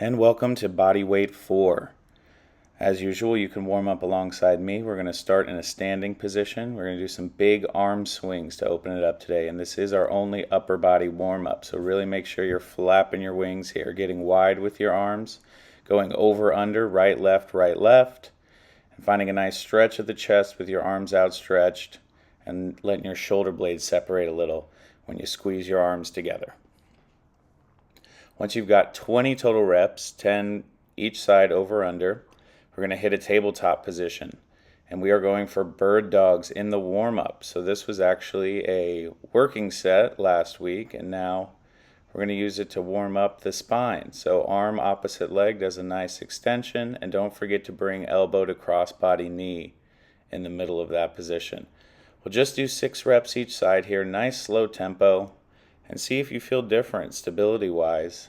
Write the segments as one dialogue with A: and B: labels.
A: And welcome to Bodyweight 4. As usual, you can warm up alongside me. We're going to start in a standing position. We're going to do some big arm swings to open it up today. And this is our only upper body warm up. So really make sure you're flapping your wings here, getting wide with your arms, going over, under, right, left, and finding a nice stretch of the chest with your arms outstretched and letting your shoulder blades separate a little when you squeeze your arms together. Once you've got 20 total reps, 10 each side over under, we're going to hit a tabletop position. And we are going for bird dogs in the warm-up. So this was actually a working set last week, and now we're going to use it to warm up the spine. So arm opposite leg does a nice extension, and don't forget to bring elbow to cross-body knee in the middle of that position. We'll just do 6 reps each side here, nice slow tempo. And see if you feel different stability-wise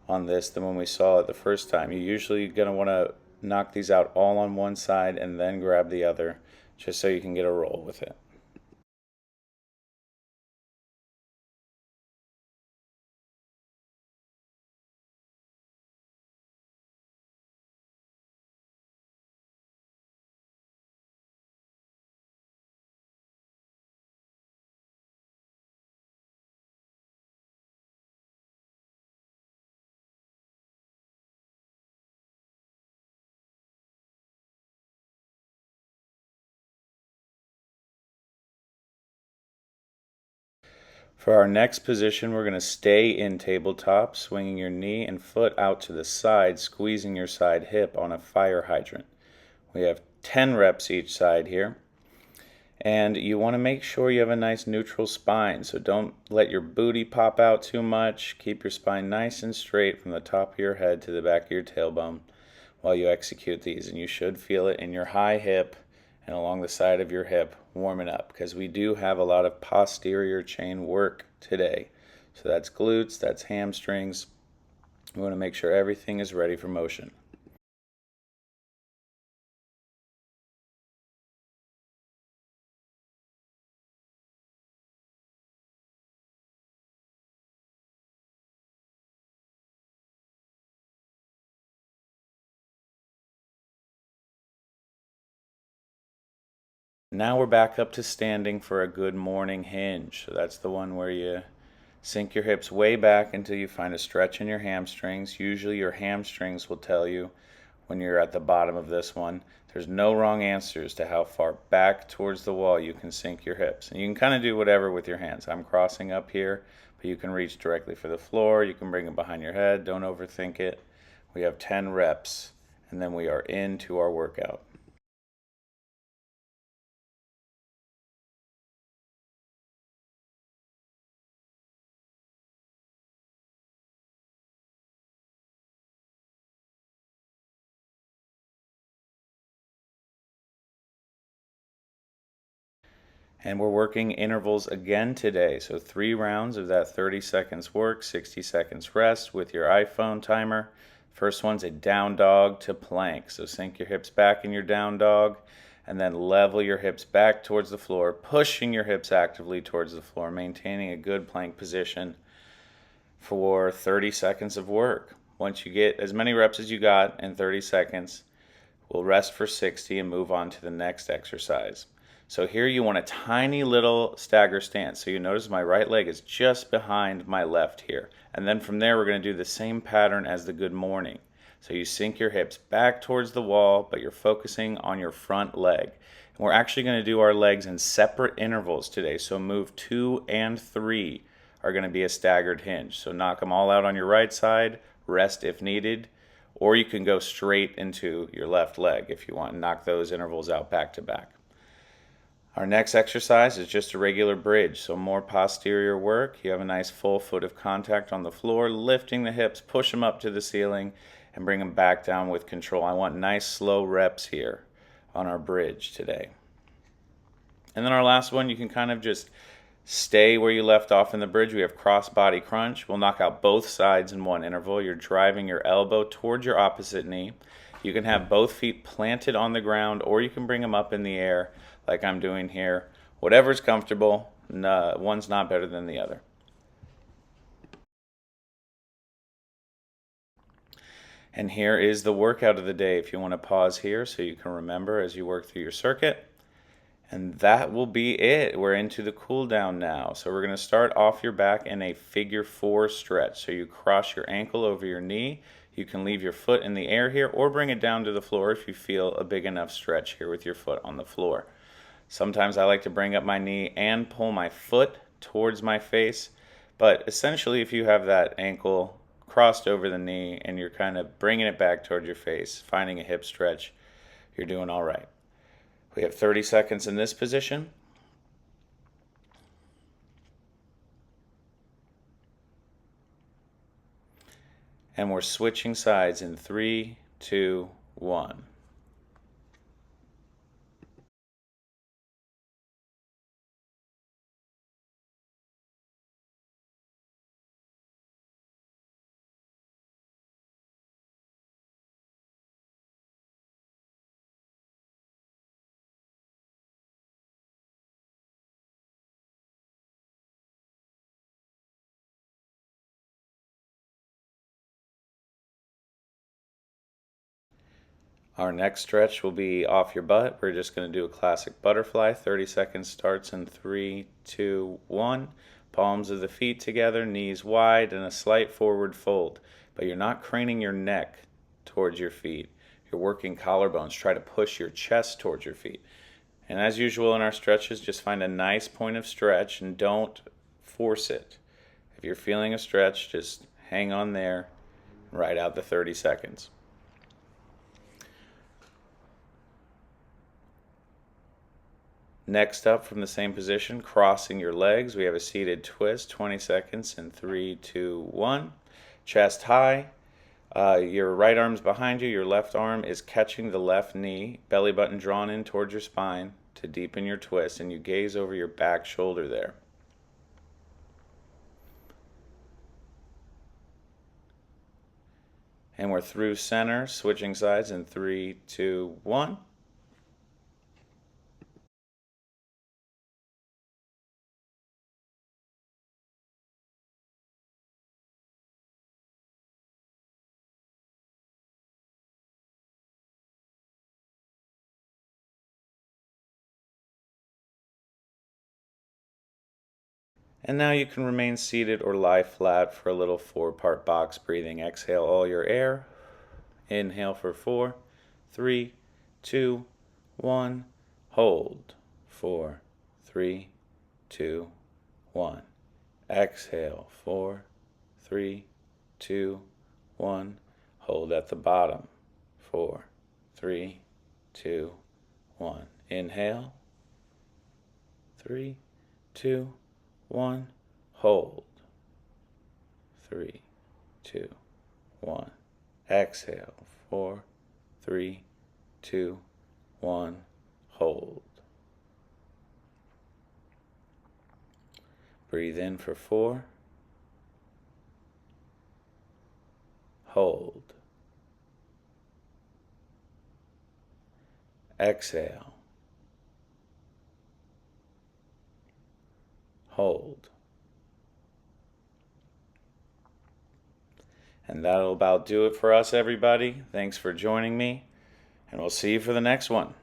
A: on this than when we saw it the first time. You're usually going to want to knock these out all on one side and then grab the other, just so you can get a roll with it. For our next position, we're going to stay in tabletop, swinging your knee and foot out to the side, squeezing your side hip on a fire hydrant. We have 10 reps each side here. And you want to make sure you have a nice neutral spine, so don't let your booty pop out too much. Keep your spine nice and straight from the top of your head to the back of your tailbone while you execute these. And you should feel it in your high hip and along the side of your hip warming up, because we do have a lot of posterior chain work today. So that's glutes, that's hamstrings. We want to make sure everything is ready for motion. Now we're back up to standing for a good morning hinge. So that's the one where you sink your hips way back until you find a stretch in your hamstrings. Usually your hamstrings will tell you when you're at the bottom of this one. There's no wrong answers to how far back towards the wall you can sink your hips. And you can kind of do whatever with your hands. I'm crossing up here, but you can reach directly for the floor. You can bring it behind your head. Don't overthink it. We have 10 reps, and then we are into our workout. And we're working intervals again today. So 3 rounds of that 30 seconds work, 60 seconds rest with your iPhone timer. First one's a down dog to plank. So sink your hips back in your down dog and then level your hips back towards the floor, pushing your hips actively towards the floor, maintaining a good plank position for 30 seconds of work. Once you get as many reps as you got in 30 seconds, we'll rest for 60 and move on to the next exercise. So here you want a tiny little stagger stance. So you notice my right leg is just behind my left here. And then from there we're going to do the same pattern as the good morning. So you sink your hips back towards the wall, but you're focusing on your front leg. And we're actually going to do our legs in separate intervals today. So move 2 and 3 are going to be a staggered hinge. So knock them all out on your right side, rest if needed, or you can go straight into your left leg if you want and knock those intervals out back to back. Our next exercise is just a regular bridge, so more posterior work. You have a nice full foot of contact on the floor, lifting the hips, push them up to the ceiling, and bring them back down with control. I want nice slow reps here on our bridge today. And then our last one, you can kind of just stay where you left off in the bridge. We have cross body crunch. We'll knock out both sides in one interval. You're driving your elbow towards your opposite knee. You can have both feet planted on the ground, or you can bring them up in the air like I'm doing here. Whatever's comfortable, one's not better than the other. And here is the workout of the day if you want to pause here so you can remember as you work through your circuit. And that will be it. We're into the cool down now. So we're going to start off your back in a figure 4 stretch. So you cross your ankle over your knee. You can leave your foot in the air here or bring it down to the floor if you feel a big enough stretch here with your foot on the floor. Sometimes I like to bring up my knee and pull my foot towards my face. But essentially, if you have that ankle crossed over the knee and you're kind of bringing it back towards your face, finding a hip stretch, you're doing all right. We have 30 seconds in this position. And we're switching sides in 3, 2, 1. Our next stretch will be off your butt. We're just going to do a classic butterfly. 30 seconds starts in 3, 2, 1. Palms of the feet together, knees wide, and a slight forward fold. But you're not craning your neck towards your feet. You're working collarbones. Try to push your chest towards your feet. And as usual in our stretches, just find a nice point of stretch and don't force it. If you're feeling a stretch, just hang on there and ride out the 30 seconds. Next up from the same position, crossing your legs, we have a seated twist, 20 seconds in 3, 2, 1. Chest high, your right arm's behind you, your left arm is catching the left knee, belly button drawn in towards your spine to deepen your twist, and you gaze over your back shoulder there. And we're through center, switching sides in 3, 2, 1. And now you can remain seated or lie flat for a little 4-part box breathing. Exhale all your air. Inhale for 4, 3, 2, 1. Hold. 4, 3, 2, 1. Exhale. 4, 3, 2, 1. Hold at the bottom. 4, 3, 2, 1. Inhale. 3, 2, 1. Hold. 3, 2, 1. Exhale. 4, 3, 2, 1. Hold. Breathe in for 4. Hold. Exhale. Hold. And that'll about do it for us, everybody. Thanks for joining me, and we'll see you for the next one.